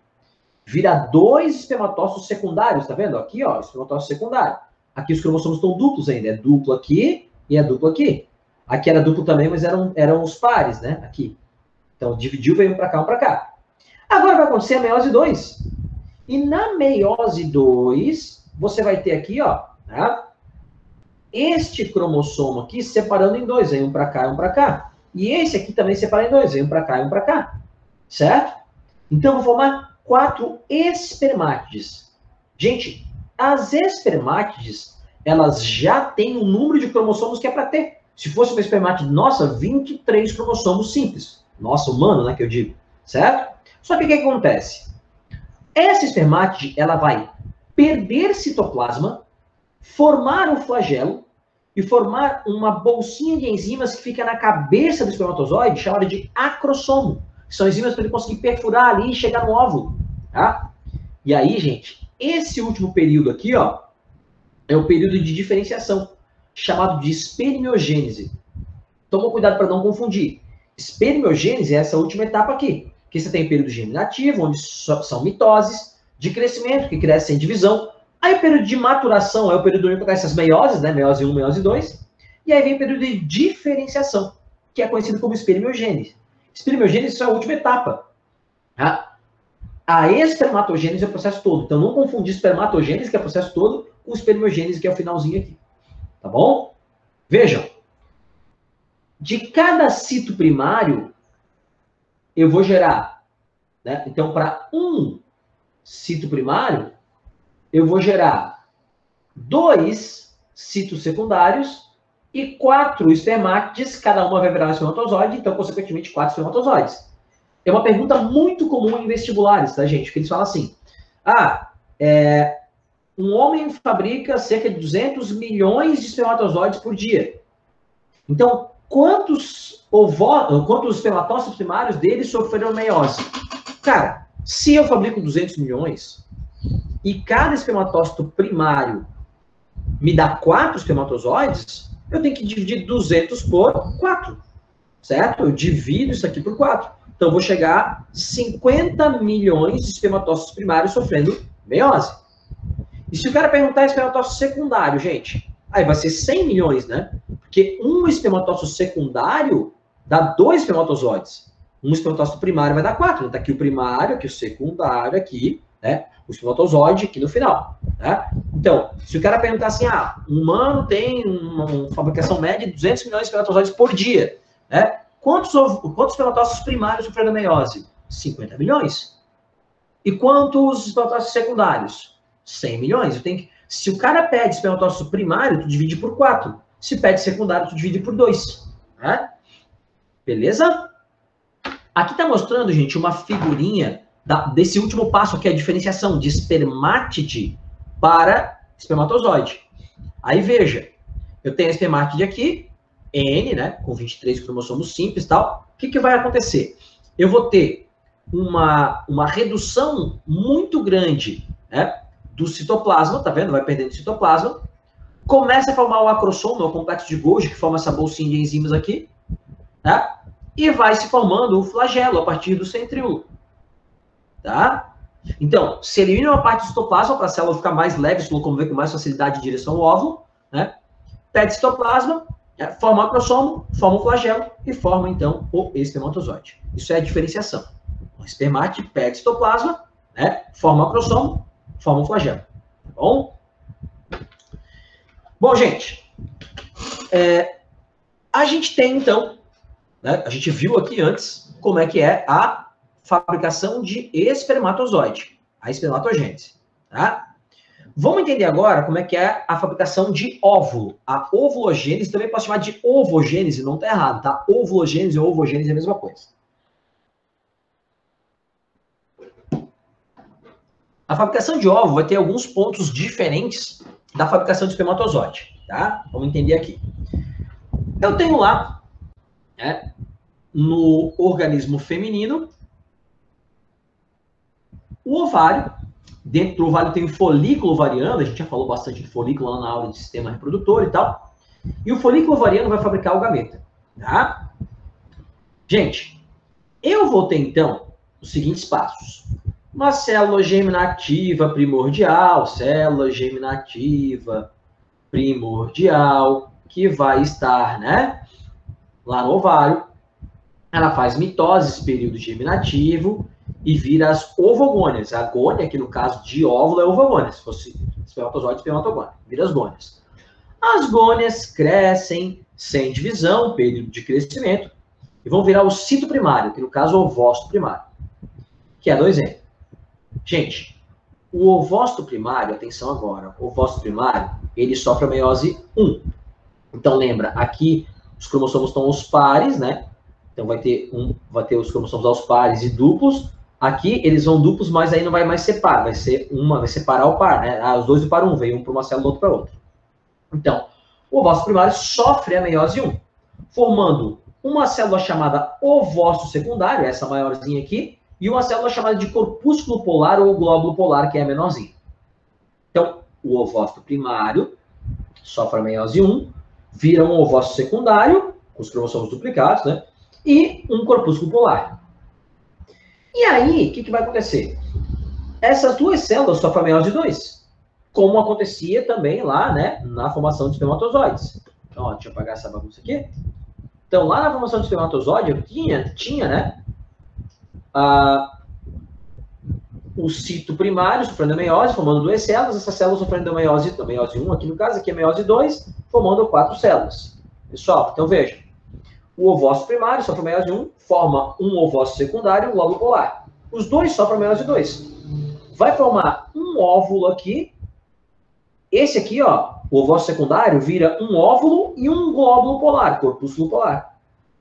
Vira 2 espermatócitos secundários, tá vendo? Aqui, ó, espermatócito secundário. Aqui os cromossomos estão duplos ainda. É duplo aqui e é duplo aqui. Aqui era duplo também, mas eram os pares, né? Aqui. Então, dividiu, veio um para cá, um para cá. Agora vai acontecer a meiose 2. E na meiose 2, você vai ter aqui, ó, tá? Este cromossomo aqui separando em dois. Vem um para cá e um para cá. E esse aqui também separa em dois. Vem um para cá e um para cá. Certo? Então, vou formar 4 espermátides. Gente, as espermátides, elas já têm o número de cromossomos que é para ter. Se fosse uma espermátide nossa, 23 cromossomos simples. Nossa, humano, né, que eu digo. Certo? Só que o que acontece? Essa espermátide, ela vai perder citoplasma, formar um flagelo e formar uma bolsinha de enzimas que fica na cabeça do espermatozoide, chamada de acrossomo. São enzimas para ele conseguir perfurar ali e chegar no óvulo. Tá? E aí, gente, esse último período aqui, ó, é o período de diferenciação, chamado de espermiogênese. Toma cuidado para não confundir. Espermiogênese é essa última etapa aqui, que você tem o período germinativo, onde são mitoses, de crescimento, que cresce sem divisão. Aí o período de maturação é o período onde essas meioses, né, meiose 1, meiose 2. E aí vem o período de diferenciação, que é conhecido como espermiogênese. Espermiogênese é a última etapa. Tá? A espermatogênese é o processo todo. Então, não confundir espermatogênese, que é o processo todo, com espermiogênese, que é o finalzinho aqui. Tá bom? Vejam. De cada cito primário, eu vou gerar. Né? Então, para um cito primário, eu vou gerar 2 citos secundários e 4 espermátides, cada uma vai virar um espermatozoide, então, consequentemente, 4 espermatozoides. É uma pergunta muito comum em vestibulares, tá, gente? Porque eles falam assim, um homem fabrica cerca de 200 milhões de espermatozoides por dia. Então, quantos espermatócitos primários dele sofreram meiose? Cara, se eu fabrico 200 milhões e cada espermatócito primário me dá 4 espermatozoides, eu tenho que dividir 200 por 4, certo? Eu divido isso aqui por 4. Então, eu vou chegar a 50 milhões de espermatócitos primários sofrendo meiose. E se o cara perguntar espermatócito secundário, gente, aí vai ser 100 milhões, né? Porque um espermatócito secundário dá 2 espermatozoides. Um espermatócito primário vai dar 4. Então, aqui o primário, aqui o secundário, aqui, né? O espermatozoide aqui no final. Né? Então, se o cara perguntar assim, um humano tem uma fabricação média de 200 milhões de espermatozoides por dia, né? Quantos espermatócitos primários sofreram meiose? 50 milhões. E quantos espermatócitos secundários? 100 milhões. Se o cara pede espermatócito primário, tu divide por 4. Se pede secundário, tu divide por 2. Né? Beleza? Aqui está mostrando, gente, uma figurinha desse último passo, que é a diferenciação de espermátide para espermatozoide. Aí, veja, eu tenho a espermátide aqui, N, né, com 23 cromossomos simples e tal. O que vai acontecer? Eu vou ter uma redução muito grande, né, do citoplasma, tá vendo? Vai perdendo citoplasma. Começa a formar o acrossomo, o complexo de Golgi, que forma essa bolsinha de enzimas aqui, tá? E vai se formando o flagelo a partir do centríolo. Tá? Então, se elimina uma parte do citoplasma para a célula ficar mais leve, se locomover com mais facilidade em direção ao óvulo, né? Perde citoplasma, forma o acrossomo, forma o flagelo e forma, então, o espermatozoide. Isso é a diferenciação. O espermate pega citoplasma, né? Forma acrossomo, forma um flagelo. Tá bom? Bom, gente, a gente tem, então, né, a gente viu aqui antes como é que é a fabricação de espermatozoide, a espermatogênese, tá? Vamos entender agora como é que é a fabricação de óvulo. A ovulogênese, também posso chamar de ovogênese, não tá errado, tá? Ovulogênese e ovogênese é a mesma coisa. A fabricação de óvulo vai ter alguns pontos diferentes da fabricação de espermatozoide, tá? Vamos entender aqui. Eu tenho lá, né, no organismo feminino, o ovário. Dentro do ovário tem o folículo ovariano, a gente já falou bastante de folículo lá na aula de sistema reprodutor e tal. E o folículo ovariano vai fabricar o gameta, tá? Gente, eu vou ter, então, os seguintes passos. Uma célula germinativa primordial, que vai estar, né, lá no ovário. Ela faz mitose, esse período germinativo, e vira as ovogônias. A gônia, que no caso de óvulo é ovogônia. Se fosse espermatozoide, espermatogônia. Vira as gônias. As gônias crescem sem divisão, período de crescimento, e vão virar o cito primário, que no caso é o ovócito primário. Que é 2N. Gente, o ovócito primário, atenção agora, o ovócito primário, ele sofre a meiose 1. Então lembra, aqui os cromossomos estão aos pares, né? Então vai ter os cromossomos aos pares e duplos. Aqui eles vão duplos, mas aí não vai mais ser par, vai separar o par, né? Os dois do par 1, vem um para uma célula, outro para outra. Então, o ovócito primário sofre a meiose 1, formando uma célula chamada ovócito secundário, essa maiorzinha aqui, e uma célula chamada de corpúsculo polar ou glóbulo polar, que é a menorzinha. Então, o ovócito primário sofre a meiose 1, vira um ovócito secundário, com os cromossomos duplicados, né? E um corpúsculo polar. E aí, o que vai acontecer? Essas duas células sofrem a meiose 2, como acontecia também lá, né, na formação de espermatozoides. Então, ó, deixa eu apagar essa bagunça aqui. Então, lá na formação de espermatozoide, eu tinha, né, o cito primário sofrendo a meiose, formando duas células, essas células sofrendo a meiose 1, aqui no caso, aqui é a meiose 2, formando 4 células. Pessoal, então veja, o ovócito primário sofre a meiose 1, forma um ovócito secundário e um glóbulo polar. Os dois sofrem a meiose 2. Vai formar um óvulo aqui, esse aqui, ó, o ovócito secundário vira um óvulo e um glóbulo polar, corpúsculo polar.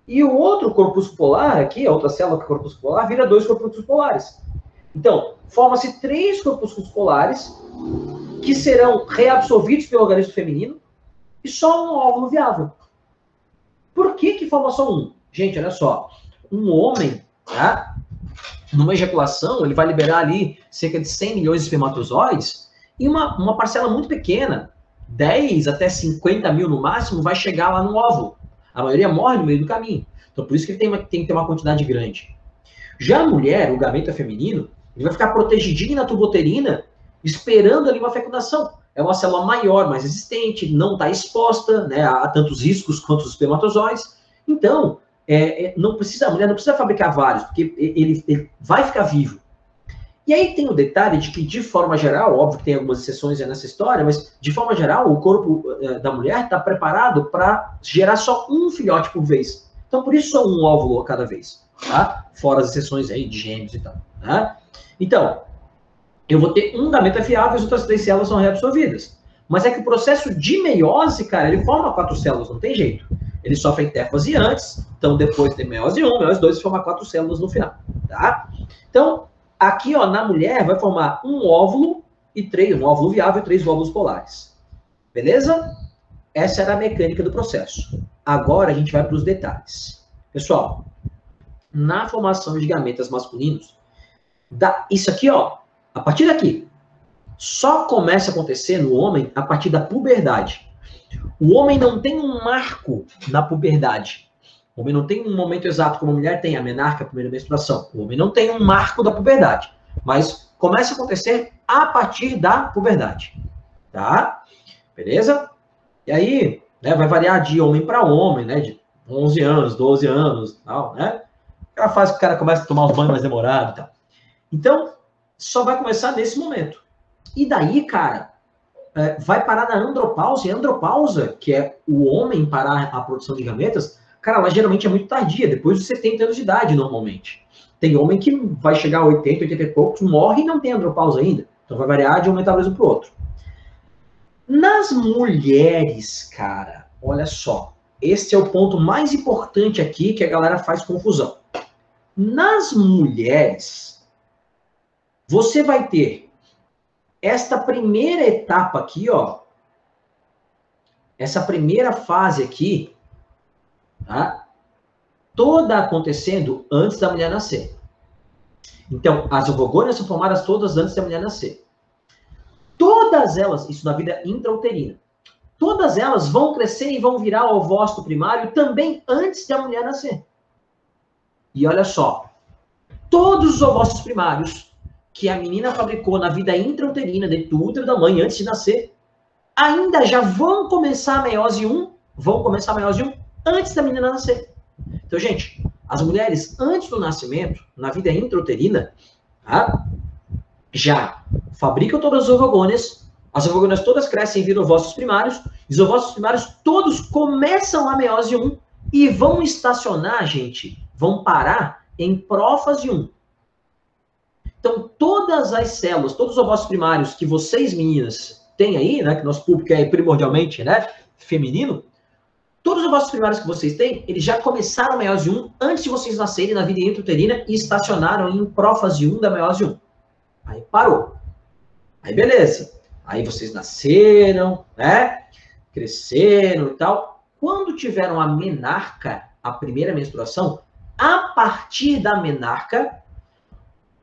E o outro corpúsculo polar aqui, a outra célula que é corpúsculo polar, vira 2 corpúsculos polares. Então, forma-se 3 corpúsculos polares que serão reabsorvidos pelo organismo feminino e só um óvulo viável. Por que forma só um? Gente, olha só. Um homem, tá? Numa ejaculação, ele vai liberar ali cerca de 100 milhões de espermatozoides e uma parcela muito pequena, 10 até 50 mil no máximo, vai chegar lá no óvulo. A maioria morre no meio do caminho. Então, por isso que ele tem que ter uma quantidade grande. Já a mulher, o gameta feminino, ele vai ficar protegidinho na tuboterina, esperando ali uma fecundação. É uma célula maior, mais resistente, não está exposta, né, a tantos riscos quanto os espermatozoides. Então, a mulher não precisa fabricar vários, porque ele vai ficar vivo. E aí tem o detalhe de que, de forma geral, óbvio que tem algumas exceções nessa história, mas, de forma geral, o corpo da mulher está preparado para gerar só um filhote por vez. Então, por isso, só um óvulo a cada vez, tá? Fora as exceções aí de gêmeos e tal, tá? Então, eu vou ter um gameta fiável e as outras 3 células são reabsorvidas. Mas é que o processo de meiose, cara, ele forma 4 células, não tem jeito. Ele sofre interfase antes, então depois tem meiose 1, meiose 2 e forma 4 células no final, tá? Então, aqui, ó, na mulher vai formar um óvulo um óvulo viável e 3 glóbulos polares. Beleza? Essa era a mecânica do processo. Agora a gente vai para os detalhes. Pessoal, na formação de gametas masculinos, isso aqui, ó, a partir daqui, só começa a acontecer no homem a partir da puberdade. O homem não tem um marco na puberdade. O homem não tem um momento exato como a mulher tem, a menarca, a primeira menstruação. O homem não tem um marco da puberdade. Mas começa a acontecer a partir da puberdade. Tá? Beleza? E aí, né, vai variar de homem para homem, né? De 11 anos, 12 anos, tal, né? aquela fase que o cara começa a tomar os banhos mais demorado e tal. Então, só vai começar nesse momento. E daí, cara, vai parar na andropausa, e a andropausa, que é o homem parar a produção de gametas, cara, ela geralmente é muito tardia, depois dos 70 anos de idade, normalmente. Tem homem que vai chegar a 80, 80 e poucos, morre e não tem andropausa ainda. Então vai variar de um metabolismo para o outro. Nas mulheres, cara, olha só, esse é o ponto mais importante aqui que a galera faz confusão. Nas mulheres, você vai ter esta primeira etapa aqui, ó, essa primeira fase aqui, tá? Toda acontecendo antes da mulher nascer. Então, as ovogônias são formadas todas antes da mulher nascer. Todas elas, isso na vida intrauterina, todas elas vão crescer e vão virar ovócito primário também antes da mulher nascer. E olha só, todos os ovócitos primários que a menina fabricou na vida intrauterina, dentro do útero da mãe, antes de nascer, ainda já vão começar a meiose 1, antes da menina nascer. Então, gente, as mulheres, antes do nascimento, na vida intrauterina, tá? Já fabricam todas as ovogônias todas crescem e viram ovócitos primários, e os ovócitos primários todos começam a meiose 1 e vão estacionar, gente, vão parar em prófase 1. Então, todas as células, todos os ovócitos primários que vocês, meninas, têm aí, né, que nosso público é primordialmente, né, feminino, todos os ovócitos primários que vocês têm, eles já começaram a meiose 1 antes de vocês nascerem na vida intrauterina e estacionaram em prófase 1 da meiose 1. Aí parou. Aí beleza. Aí vocês nasceram, né, cresceram e tal. Quando tiveram a menarca, a primeira menstruação, a partir da menarca,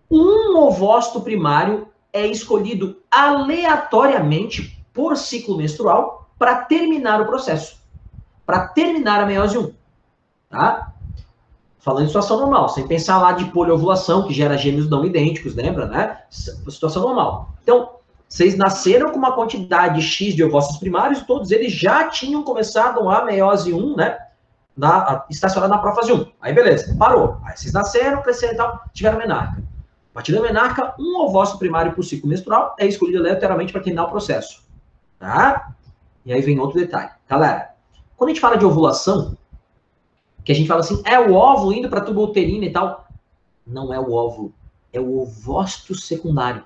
um ovócito primário é escolhido aleatoriamente por ciclo menstrual para terminar o processo, para terminar a meiose 1, tá? Falando em situação normal, sem pensar lá de poliovulação, que gera gêmeos não idênticos, lembra, né? Situação normal. Então, vocês nasceram com uma quantidade X de ovócitos primários, todos eles já tinham começado a meiose 1, né? Estacionado na prófase 1. Aí, beleza, parou. Aí vocês nasceram, cresceram e tal, tiveram menarca. A partir da menarca, um ovócito primário por ciclo menstrual é escolhido aleatoriamente para terminar o processo. Tá? E aí vem outro detalhe. Galera, quando a gente fala de ovulação, que a gente fala assim, é o óvulo indo para a tuba uterina e tal. Não é o óvulo, é o ovócito secundário.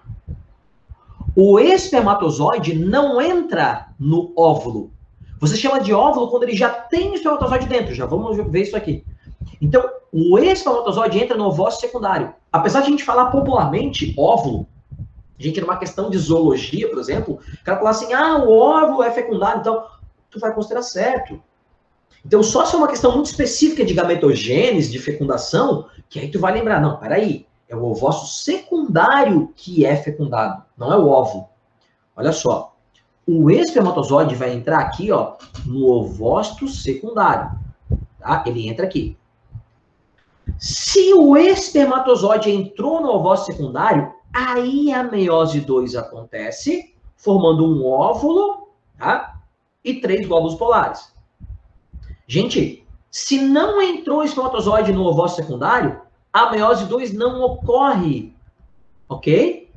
O espermatozoide não entra no óvulo. Você chama de óvulo quando ele já tem o espermatozoide dentro. Já vamos ver isso aqui. Então, o espermatozoide entra no ovócito secundário. Apesar de a gente falar popularmente óvulo, a gente, numa questão de zoologia, por exemplo, o cara falar assim, o óvulo é fecundado, então, tu vai considerar certo. Então, só se é uma questão muito específica de gametogênese, de fecundação, que aí tu vai lembrar, não, peraí, é o ovócito secundário que é fecundado, não é o óvulo. Olha só, o espermatozoide vai entrar aqui, ó, no ovócito secundário, tá? Ele entra aqui. Se o espermatozoide entrou no ovócito secundário, aí a meiose 2 acontece, formando um óvulo, tá? E 3 glóbulos polares. Gente, se não entrou o espermatozoide no ovócito secundário, a meiose 2 não ocorre, ok?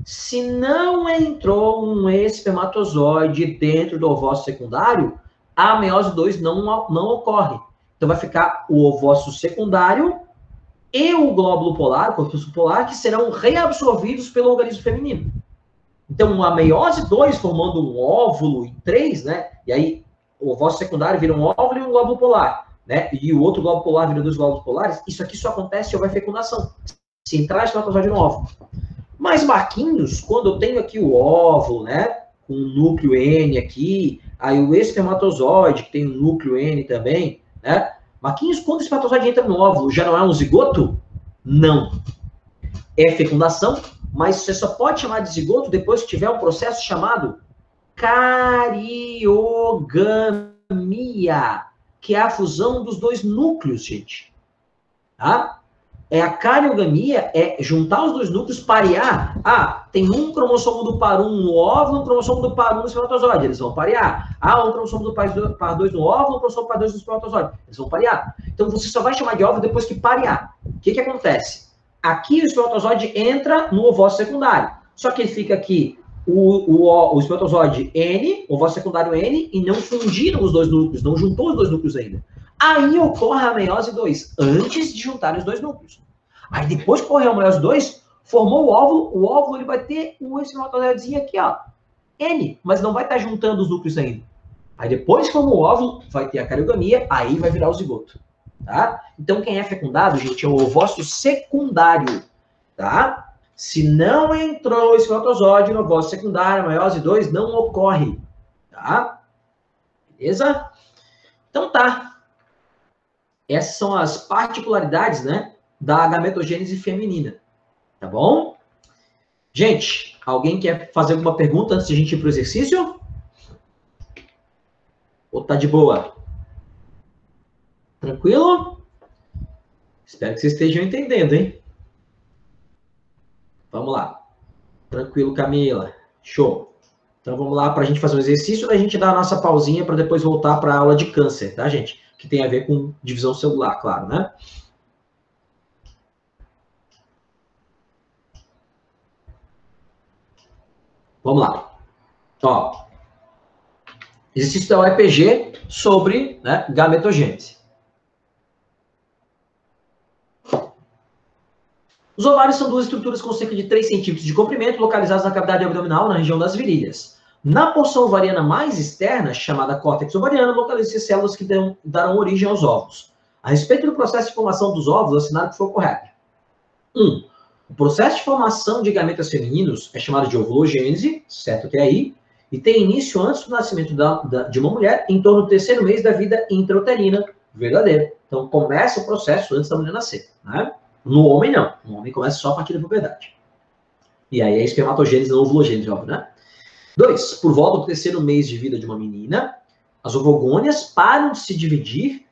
Se não entrou um espermatozoide dentro do ovócito secundário, a meiose 2 não ocorre. Então vai ficar o ovócito secundário e o glóbulo polar, o corpúsculo polar, que serão reabsorvidos pelo organismo feminino. Então, a meiose 2 formando um óvulo e 3, né? E aí o ovócito secundário vira um óvulo e um glóbulo polar, né? E o outro glóbulo polar vira 2 glóbulos polares. Isso aqui só acontece se houver fecundação. Se entrar espermatozoide no óvulo. Mas, Marquinhos, quando eu tenho aqui o óvulo, né? Com o núcleo N aqui, aí o espermatozoide, que tem o núcleo N também, né? Marquinhos, quando o espermatozoide entra no óvulo, já não é um zigoto? Não. É fecundação, mas você só pode chamar de zigoto depois que tiver um processo chamado cariogamia, que é a fusão dos dois núcleos, gente. Tá? A cariogamia é juntar os dois núcleos, parear. Ah, tem um cromossomo do par 1 no óvulo, um cromossomo do par 1 no espermatozoide. Eles vão parear. Ah, um cromossomo do par 2 no óvulo, um cromossomo do par 2 no espermatozoide. Eles vão parear. Então, você só vai chamar de óvulo depois que parear. O que acontece? Aqui o espermatozoide entra no ovócito secundário. Só que ele fica aqui, o espermatozoide N, o ovócito secundário N, e não fundiram os dois núcleos, não juntou os dois núcleos ainda. Aí ocorre a meiose 2, antes de juntarem os dois núcleos. Aí depois que ocorreu a meiose 2, formou o óvulo ele vai ter um espermatozoidezinho aqui, ó, N, mas não vai estar juntando os núcleos ainda. Aí depois que formou o óvulo, vai ter a cariogamia, aí vai virar o zigoto, tá? Então quem é fecundado, gente, é o ovócito secundário, tá? Se não entrou o espermatozoide no ovócito secundário, a meiose 2 não ocorre, tá? Beleza? Então tá. Essas são as particularidades, né, da gametogênese feminina, tá bom? Gente, alguém quer fazer alguma pergunta antes de a gente ir para o exercício? Ou tá de boa? Tranquilo? Espero que vocês estejam entendendo, hein? Vamos lá. Tranquilo, Camila. Show. Então vamos lá para a gente fazer um exercício, daí a gente dá a nossa pausinha para depois voltar para a aula de câncer, tá, gente? Que tem a ver com divisão celular, claro, né? Vamos lá. Ó, exercício da UEPG sobre, né, gametogênese. Os ovários são duas estruturas com cerca de 3 centímetros de comprimento, localizadas na cavidade abdominal, na região das virilhas. Na porção ovariana mais externa, chamada córtex ovariano, localizam-se células que darão origem aos óvulos. A respeito do processo de formação dos óvulos, assinale que for correto. 1. O processo de formação de gametas femininos é chamado de ovulogênese, certo até aí, e tem início antes do nascimento de uma mulher, em torno do 3º mês da vida intrauterina, verdadeiro. Então, começa o processo antes da mulher nascer, né? No homem, não. No homem começa só a partir da puberdade. E aí é espermatogênese, não ovulogênese, óbvio, né? 2. Por volta do 3º mês de vida de uma menina, as ovogônias param de se dividir,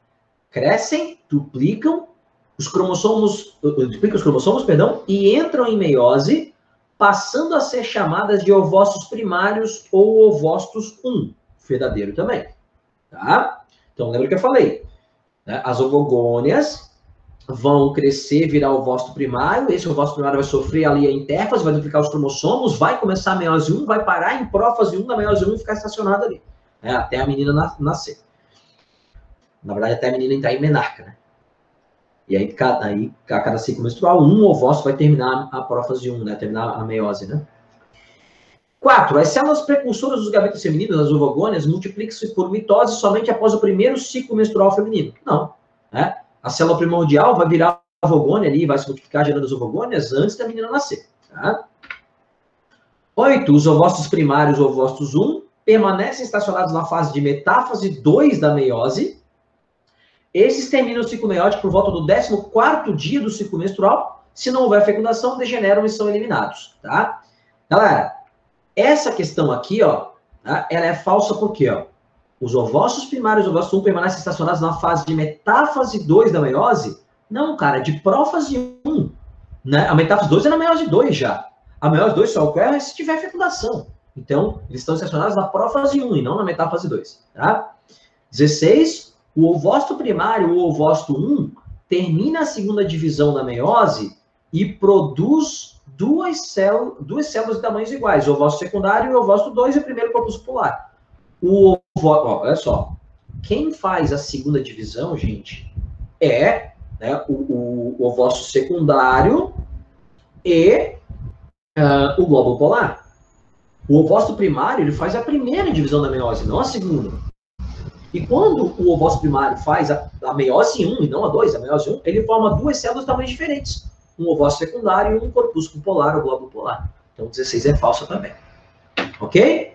crescem, duplicam os cromossomos, e entram em meiose, passando a ser chamadas de ovócitos primários ou ovócitos 1. Verdadeiro também. Tá? Então, lembra que eu falei? Né? As ovogônias vão crescer, virar ovócito primário, esse ovócito primário vai sofrer ali a intérfase, vai duplicar os cromossomos, vai começar a meiose 1, vai parar em prófase 1 da meiose 1 e ficar estacionado ali, né, até a menina nascer. Na verdade, até a menina entrar em menarca, né? E aí, a cada ciclo menstrual, um ovócito vai terminar a prófase 1, né, terminar a meiose, né? 4. As células precursoras dos gametas femininos, as ovogônias, multiplicam-se por mitose somente após o primeiro ciclo menstrual feminino. Não, né? A célula primordial vai virar ovogônia ali, vai se multiplicar gerando as ovogônias antes da menina nascer. Tá? 8. Os ovócitos primários, ovócitos 1, permanecem estacionados na fase de metáfase 2 da meiose. Esses terminam o ciclo meiótico por volta do 14º dia do ciclo menstrual. Se não houver fecundação, degeneram e são eliminados. Tá? Galera, essa questão aqui, ó, tá? Ela é falsa porque, ó, os ovócitos primários e os ovócitos 1 permanecem estacionados na fase de metáfase 2 da meiose? Não, cara, de prófase 1. Né? A metáfase 2 é na meiose 2 já. A meiose 2 só ocorre se tiver fecundação. Então, eles estão estacionados na prófase 1 e não na metáfase 2. Tá? 16. O ovócito primário, o ovócito 1, termina a segunda divisão da meiose e produz duas células de tamanhos iguais. O ovócito secundário e o ovócito 2 é o primeiro corpuscular. Olha só, quem faz a segunda divisão, gente, é, né, o ovócito secundário e o glóbulo polar. O ovócito primário, ele faz a primeira divisão da meiose, não a segunda. E quando o ovócito primário faz a meiose 1 e não a 2, a meiose 1, ele forma duas células de tamanhos diferentes. Um ovócito secundário e um corpúsculo polar, ou glóbulo polar. Então, 16 é falsa também. Ok?